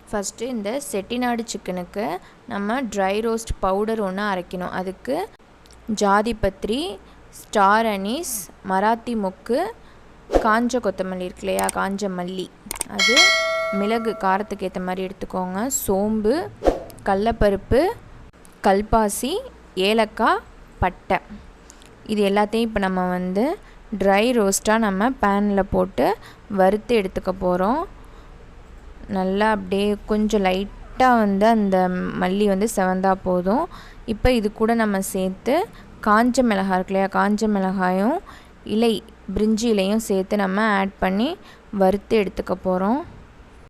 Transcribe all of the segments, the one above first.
First இந்த செட்டிநாடு சிக்கனுக்கு நம்ம ட்ரை ரோஸ்ட் பவுடர் ஒன்று அரைக்கணும். அதுக்கு ஜாதிபத்திரி, ஸ்டார் அனீஸ், மராத்தி மொக்கு, காஞ்ச கொத்தமல்லி இருக்கு இல்லையா, காஞ்ச மல்லி, அது மிளகு காரத்துக்கு ஏற்ற மாதிரி எடுத்துக்கோங்க, சோம்பு, கடலப்பருப்பு, கல்பாசி, ஏலக்காய், பட்டை, இது எல்லாத்தையும் இப்போ நம்ம வந்து ட்ரை ரோஸ்ட்டாக நம்ம பேனில் போட்டு வறுத்து எடுத்துக்க போகிறோம். நல்லா அப்படியே கொஞ்சம் லைட்டாக வந்து அந்த மல்லி வந்து செவந்தா போதும். இப்போ இது கூட நம்ம சேர்த்து காஞ்ச மிளகாய் இருக்கு இல்லையா, காஞ்ச மிளகாயும் பிரிஞ்சி இலையும் சேர்த்து நம்ம ஆட் பண்ணி வறுத்து எடுத்துக்க போகிறோம்.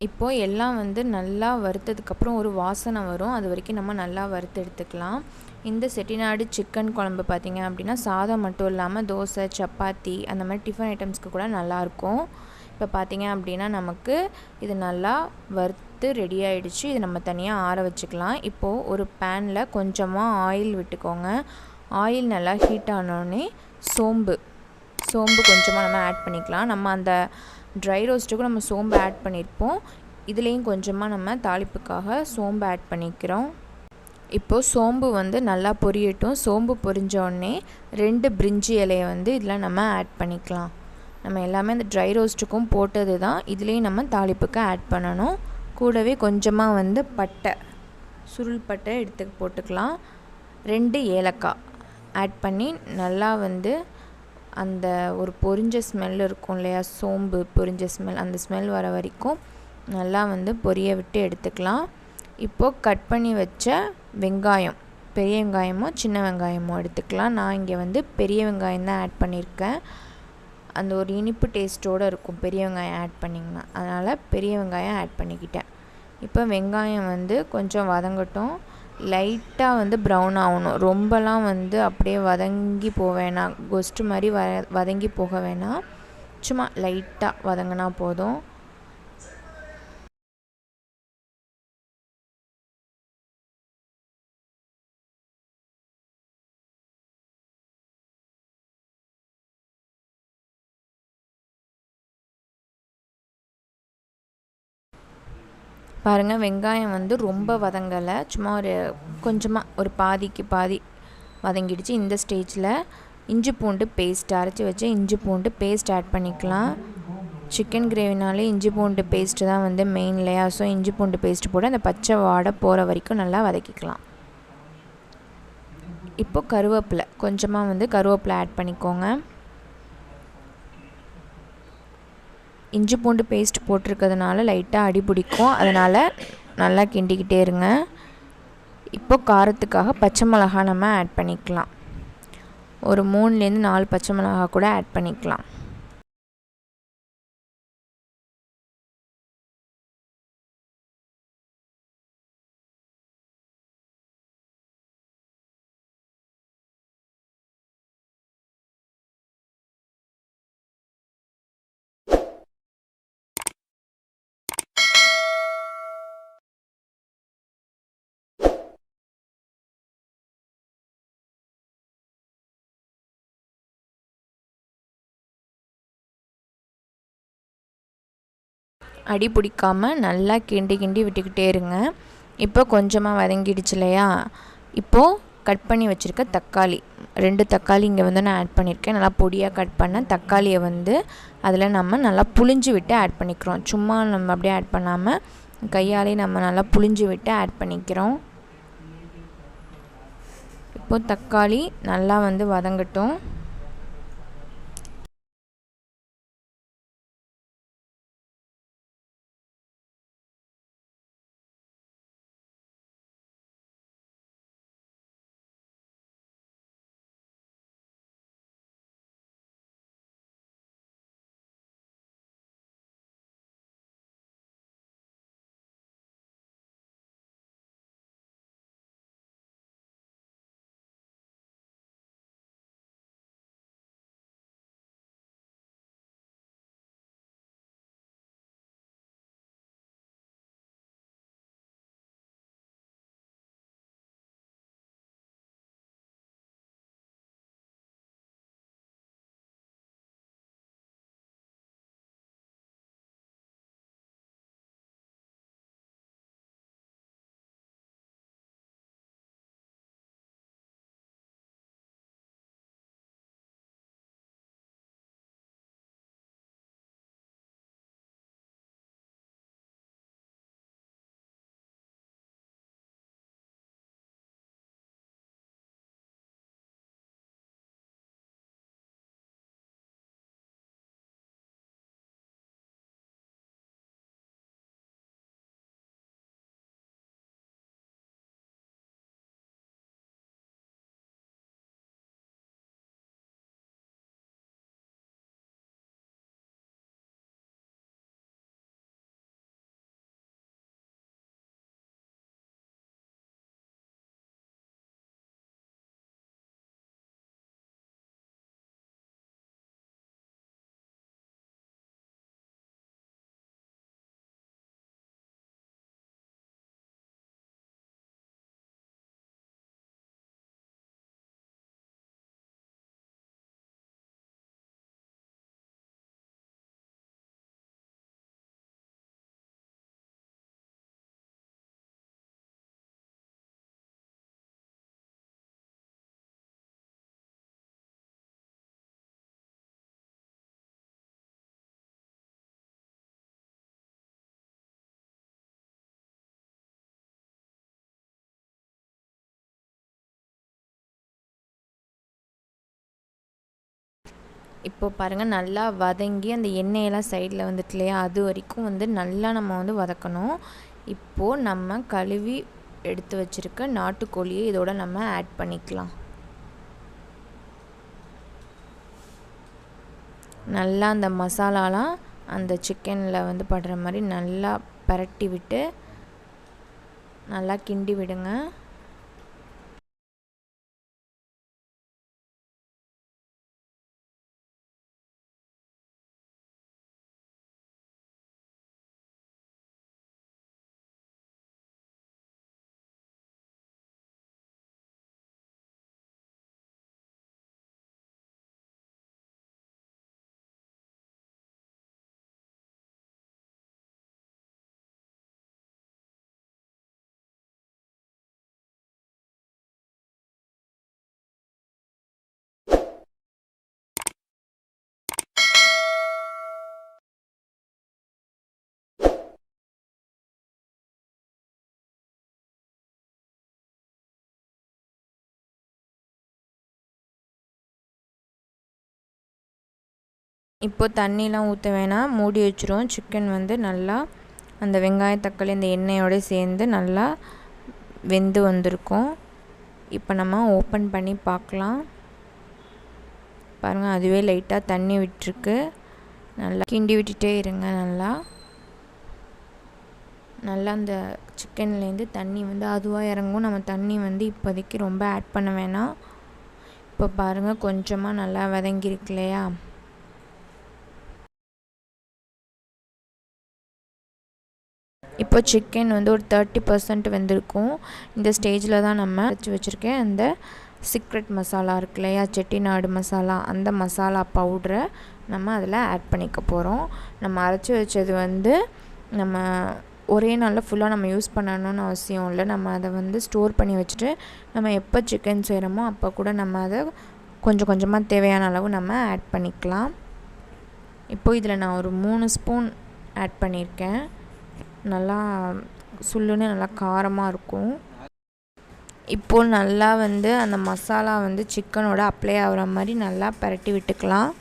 இப்போது எல்லாம் வந்து நல்லா வறுத்ததுக்கப்புறம் ஒரு வாசனை வரும், அது வரைக்கும் நம்ம நல்லா வறுத்து எடுத்துக்கலாம். இந்த செட்டிநாடு சிக்கன் குழம்பு பார்த்திங்க அப்படின்னா சாதம் மட்டும் இல்லாமல் தோசை, சப்பாத்தி அந்த மாதிரி டிஃபன் ஐட்டம்ஸ்க்கு கூட நல்லாயிருக்கும். இப்போ பார்த்திங்க அப்படின்னா நமக்கு இது நல்லா வறுத்து ரெடி ஆகிடுச்சு. இது நம்ம தனியாக ஆற வச்சுக்கலாம். இப்போது ஒரு பேனில் கொஞ்சமாக ஆயில் விட்டுக்கோங்க. ஆயில் நல்லா ஹீட் ஆனோடனே சோம்பு கொஞ்சமாக நம்ம ஆட் பண்ணிக்கலாம். நம்ம அந்த ட்ரை ரோஸ்ட்டுக்கும் நம்ம சோம்பு ஆட் பண்ணியிருப்போம். இதுலேயும் கொஞ்சமாக நம்ம தாளிப்புக்காக சோம்பு ஆட் பண்ணிக்கிறோம். இப்போது சோம்பு வந்து நல்லா பொரியட்டும். சோம்பு பொரிஞ்சோடனே 2 பிரிஞ்சி இலையை வந்து இதில் நம்ம ஆட் பண்ணிக்கலாம். நம்ம எல்லாமே இந்த ட்ரை ரோஸ்ட்டுக்கும் போட்டது தான், இதுலேயும் நம்ம தாளிப்புக்கு ஆட் பண்ணணும். கூடவே கொஞ்சமாக வந்து பட்டை, சுருள் பட்டை எடுத்து போட்டுக்கலாம். 2 ஏலக்காய் ஆட் பண்ணி நல்லா வந்து அந்த ஒரு பொரிஞ்ச ஸ்மெல் இருக்கும் இல்லையா, சோம்பு பொரிஞ்ச ஸ்மெல், அந்த ஸ்மெல் வர வரைக்கும் நல்லா வந்து பொரிய விட்டு எடுத்துக்கலாம். இப்போது கட் பண்ணி வச்ச வெங்காயம், பெரிய வெங்காயமோ சின்ன வெங்காயமோ எடுத்துக்கலாம். நான் இங்கே வந்து பெரிய வெங்காயம் தான் ஆட் பண்ணியிருக்கேன். அந்த ஒரு இனிப்பு டேஸ்ட்டோடு இருக்கும் பெரிய வெங்காயம் ஆட் பண்ணிங்கன்னா, அதனால் பெரிய வெங்காயம் ஆட் பண்ணிக்கிட்டேன். இப்போ வெங்காயம் வந்து கொஞ்சம் வதங்கட்டும். லைட்டாக வந்து ப்ரௌன் ஆகணும், ரொம்பலாம் வந்து அப்படியே வதங்கி போக வேணாம், கொஸ்ட்டு மாதிரி வதங்கி போக வேணாம், சும்மா லைட்டாக வதங்கினா போதும். பாருங்கள், வெங்காயம் வந்து ரொம்ப வதங்கலை, சும்மா ஒரு கொஞ்சமாக ஒரு பாதிக்கு பாதி வதங்கிடுச்சு. இந்த ஸ்டேஜில் இஞ்சி பூண்டு பேஸ்ட், அரைச்சி வச்ச இஞ்சி பூண்டு பேஸ்ட் ஆட் பண்ணிக்கலாம். சிக்கன் கிரேவினாலே இஞ்சி பூண்டு பேஸ்ட்டு தான் வந்து மெயின் இல்லையா, ஸோ இஞ்சி பூண்டு பேஸ்ட்டு போட்டு அந்த பச்சை வாடை போகிற வரைக்கும் நல்லா வதக்கிக்கலாம். இப்போது கருவேப்பிலை, கொஞ்சமாக வந்து கருவேப்பிலை ஆட் பண்ணிக்கோங்க. இஞ்சி பூண்டு பேஸ்ட் போட்டிருக்கிறதுனால லைட்டாக அடி பிடிக்கும், அதனால் நல்லா கிண்டிக்கிட்டே இருங்க. இப்போ காரத்துக்காக பச்சை மிளகா நம்ம ஆட் பண்ணிக்கலாம். ஒரு 3லேருந்து 4 பச்சை மிளகா கூட ஆட் பண்ணிக்கலாம். அடி பிடிக்காமல் நல்லா கிண்டி விட்டுக்கிட்டே இருங்க. இப்போ கொஞ்சமாக வதங்கிடுச்சு இல்லையா, இப்போது கட் பண்ணி வச்சுருக்க தக்காளி, 2 தக்காளி இங்கே வந்து நான் ஆட் பண்ணியிருக்கேன். நல்லா பொடியாக கட் பண்ண தக்காளியை வந்து அதில் நம்ம நல்லா புழிஞ்சு விட்டு ஆட் பண்ணிக்கிறோம். சும்மா நம்ம அப்படியே ஆட் பண்ணாமல் கையாலே நம்ம நல்லா புழிஞ்சு விட்டு ஆட் பண்ணிக்கிறோம். இப்போது தக்காளி நல்லா வந்து வதங்கட்டும். இப்போ பாருங்கள் நல்லா வதங்கி அந்த எண்ணெயெல்லாம் சைடில் வந்துட்டு இல்லையா, அது வரைக்கும் வந்து நல்லா நம்ம வந்து வதக்கணும். இப்போது நம்ம கழுவி எடுத்து வச்சுருக்க நாட்டுக்கோழியை இதோட நம்ம ஆட் பண்ணிக்கலாம். நல்லா அந்த மசாலாலாம் அந்த சிக்கனில் வந்து படுற மாதிரி நல்லா பரட்டி விட்டு நல்லா கிண்டி விடுங்க. இப்போ தண்ணிலாம் ஊற்ற வேணாம், மூடி வச்சுருவோம். சிக்கன் வந்து நல்லா அந்த வெங்காயம் தக்காளி அந்த எண்ணெயோடு சேர்ந்து நல்லா வெந்து வந்திருக்கும். இப்போ நம்ம ஓப்பன் பண்ணி பார்க்கலாம். பாருங்கள், அதுவே லைட்டாக தண்ணி விட்டுருக்கு. நல்லா கிண்டி விட்டுட்டே இருங்க. நல்லா அந்த சிக்கன்லேருந்து தண்ணி வந்து அதுவாக இறங்கும். நம்ம தண்ணி வந்து இப்போதைக்கு ரொம்ப ஆட் பண்ண வேணாம். இப்போ பாருங்கள், கொஞ்சமாக நல்லா வதங்கியிருக்கு இல்லையா. இப்போ சிக்கன் வந்து ஒரு 30% வெந்திருக்கும். இந்த ஸ்டேஜில் தான் நம்ம அரைச்சி வச்சுருக்கேன் அந்த சீக்ரெட் மசாலா இருக்கு இல்லையா, செட்டிநாடு மசாலா, அந்த மசாலா பவுட்ரை நம்ம அதில் ஆட் பண்ணிக்க போகிறோம். நம்ம அரைச்சி வச்சது வந்து நம்ம ஒரே நாளில் ஃபுல்லாக நம்ம யூஸ் பண்ணணும்னு அவசியம் இல்லை. நம்ம அதை வந்து ஸ்டோர் பண்ணி வச்சுட்டு நம்ம எப்போ சிக்கன் செய்கிறோமோ அப்போ கூட நம்ம அதை கொஞ்சம் கொஞ்சமாக தேவையான அளவு நம்ம ஆட் பண்ணிக்கலாம். இப்போது இதில் நான் ஒரு 3 ஸ்பூன் ஆட் பண்ணியிருக்கேன். நல்லா சுள்ளுன்னு நல்லா காரமாக இருக்கும். இப்போது நல்லா வந்து அந்த மசாலா வந்து சிக்கனோட அப்ளை ஆகிற மாதிரி நல்லா பரட்டி விட்டுக்கலாம்.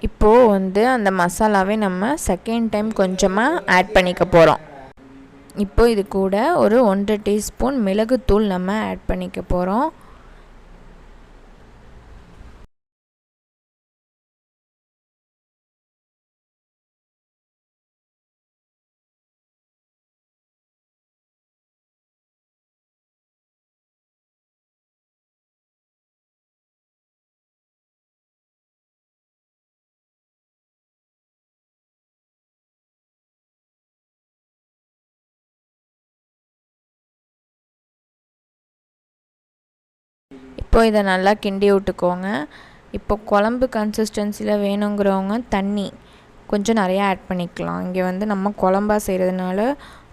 இப்போது வந்து அந்த மசாலாவே நம்ம செகண்ட் டைம் கொஞ்சமாக ஆட் பண்ணிக்க போகிறோம். இப்போது இது கூட ஒரு 1.5 டீஸ்பூன் மிளகுத்தூள் நம்ம ஆட் பண்ணிக்க போகிறோம். இப்போ இதை நல்லா கிண்டி விட்டுக்கோங்க. இப்போ குழம்பு கன்சிஸ்டன்சியில் வேணுங்கிறவங்க தண்ணி கொஞ்சம் நிறையா ஆட் பண்ணிக்கலாம். இங்கே வந்து நம்ம குழம்பா செய்கிறதுனால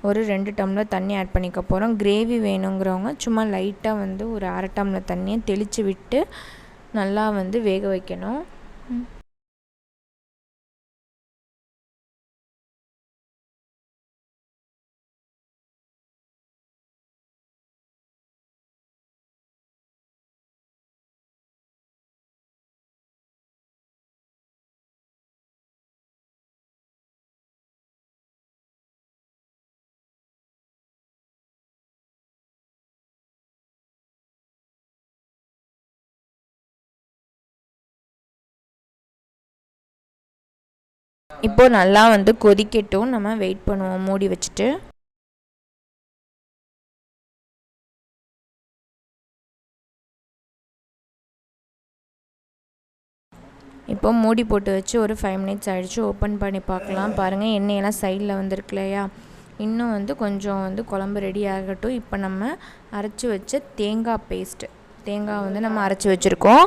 ஒரு 2 டம்ளர் தண்ணி ஆட் பண்ணிக்க போகிறோம். கிரேவி வேணுங்கிறவங்க சும்மா லைட்டாக வந்து ஒரு 1/2 டம்ளர் தண்ணியை தெளித்து விட்டு நல்லா வந்து வேக வைக்கணும். இப்போ நல்லா வந்து கொதிக்கட்டும், நம்ம வெயிட் பண்ணுவோம் மூடி வச்சுட்டு. இப்போ மூடி போட்டு வச்சு ஒரு 5 மினிட்ஸ் ஆகிடுச்சு. ஓப்பன் பண்ணி பார்க்கலாம். பாருங்கள், எண்ணெயெல்லாம் சைடில் வந்துருக்கு இல்லையா? இன்னும் வந்து கொஞ்சம் வந்து குழம்பு ரெடி ஆகட்டும். இப்போ நம்ம அரைச்சி வச்ச தேங்காய் பேஸ்ட்டு, தேங்காய் வந்து நம்ம அரைச்சி வச்சுருக்கோம்,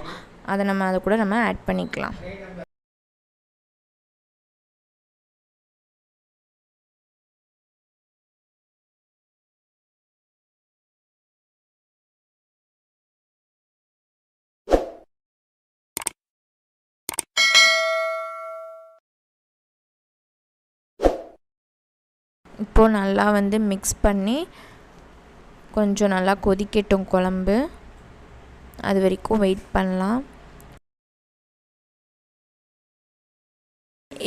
அதை கூட நம்ம ஆட் பண்ணிக்கலாம். இப்போது நல்லா வந்து மிக்ஸ் பண்ணி கொஞ்சம் நல்லா கொதிக்கட்டும் குழம்பு. அது வரைக்கும் வெயிட் பண்ணலாம்.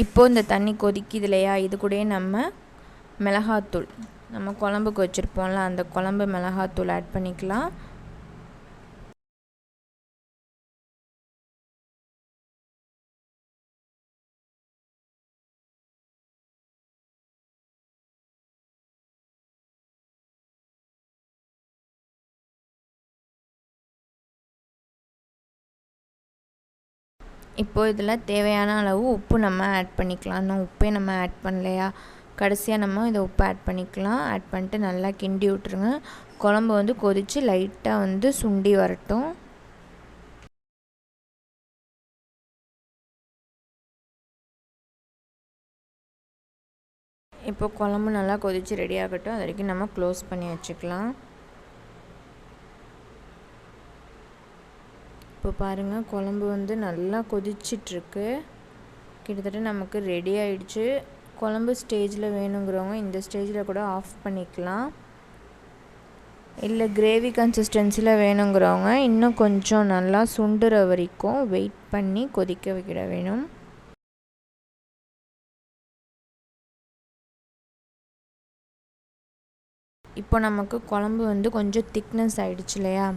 இப்போது இந்த தண்ணி கொதிக்குது இல்லையா? இது கூடயே நம்ம மிளகாத்தூள், நம்ம குழம்புக்கு வச்சுருப்போம்ல, அந்த குழம்பு மிளகாத்தூள் ஆட் பண்ணிக்கலாம். இப்போது இதில் தேவையான அளவு உப்பு நம்ம ஆட் பண்ணிக்கலாம். இன்னும் உப்பே நம்ம ஆட் பண்ணலையா? கடைசியாக நம்ம இதை உப்பு ஆட் பண்ணிக்கலாம். ஆட் பண்ணிட்டு நல்லா கிண்டி விட்ருங்க. குழம்பு வந்து கொதித்து லைட்டாக வந்து சுண்டி வரட்டும். இப்போ குழம்பு நல்லா கொதித்து ரெடி ஆகட்டும். அது வரைக்கும் நம்ம க்ளோஸ் பண்ணி வச்சுக்கலாம். இப்போ பாருங்கள், குழம்பு வந்து நல்லா கொதிச்சிட்ருக்கு. கிட்டத்தட்ட நமக்கு ரெடி ஆகிடுச்சு. குழம்பு ஸ்டேஜில் வேணுங்கிறவங்க இந்த ஸ்டேஜில் கூட ஆஃப் பண்ணிக்கலாம். இல்லை கிரேவி கன்சிஸ்டன்சியில் வேணுங்கிறவங்க இன்னும் கொஞ்சம் நல்லா சுண்டுற வரைக்கும் வெயிட் பண்ணி கொதிக்க வைக்கிட வேணும். இப்போ நமக்கு குழம்பு வந்து கொஞ்சம் திக்னஸ் ஆகிடுச்சு இல்லையா?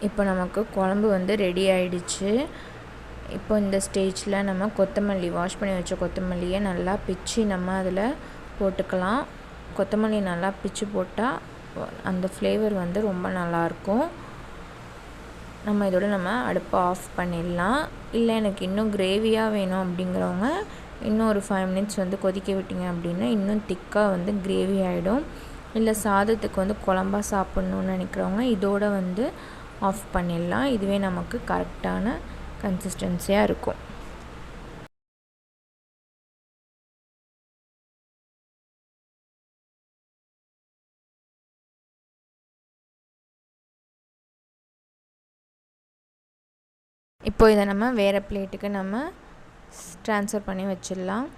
இப்போ நமக்கு குழம்பு வந்து ரெடி ஆகிடுச்சு. இப்போ இந்த ஸ்டேஜில் நம்ம கொத்தமல்லி, வாஷ் பண்ணி வச்ச கொத்தமல்லியை நல்லா பிச்சு நம்ம அதில் போட்டுக்கலாம். கொத்தமல்லி நல்லா பிச்சு போட்டால் அந்த ஃப்ளேவர் வந்து ரொம்ப நல்லாயிருக்கும். நம்ம இதோட நம்ம அடுப்பை ஆஃப் பண்ணிடலாம். இல்லை எனக்கு இன்னும் கிரேவியாக வேணும் அப்படிங்கிறவங்க இன்னும் ஒரு 5 மினிட்ஸ் வந்து கொதிக்க விட்டிங்க அப்படின்னா இன்னும் திக்காக வந்து கிரேவி ஆகிடும். இல்லை சாதத்துக்கு வந்து குழம்பா சாப்பிட்ணுன்னு நினைக்கிறவங்க இதோட வந்து ஆஃப் பண்ணிடலாம். இதுவே நமக்கு கரெக்டான கன்சிஸ்டன்சியாக இருக்கும். இப்போ இதை நம்ம வேறு பிளேட்டுக்கு நம்ம ட்ரான்ஸ்ஃபர் பண்ணி வச்சிடலாம்.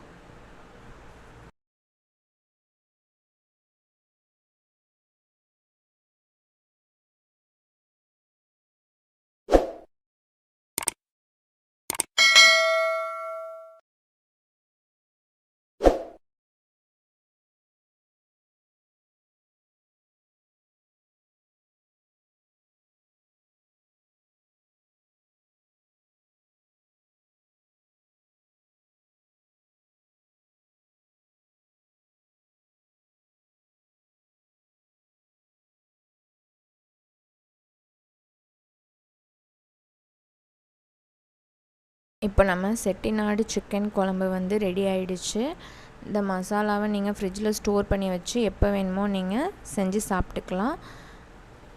இப்போ நம்ம செட்டிநாடு சிக்கன் குழம்பு வந்து ரெடி ஆகிடுச்சு. இந்த மசாலாவை நீங்கள் ஃப்ரிட்ஜில் ஸ்டோர் பண்ணி வச்சு எப்போ வேணுமோ நீங்கள் செஞ்சு சாப்பிட்டுக்கலாம்.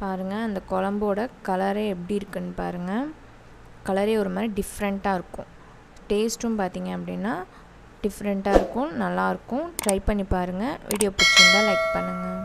பாருங்கள் அந்த குழம்போட கலரே எப்படி இருக்குன்னு பாருங்கள். கலரே ஒரு மாதிரி டிஃப்ரெண்ட்டாக இருக்கும். டேஸ்ட்டும் பார்த்திங்க அப்படின்னா டிஃப்ரெண்ட்டாக இருக்கும், நல்லாயிருக்கும். ட்ரை பண்ணி பாருங்கள். வீடியோ பிடிச்சிருந்தால் லைக் பண்ணுங்கள்.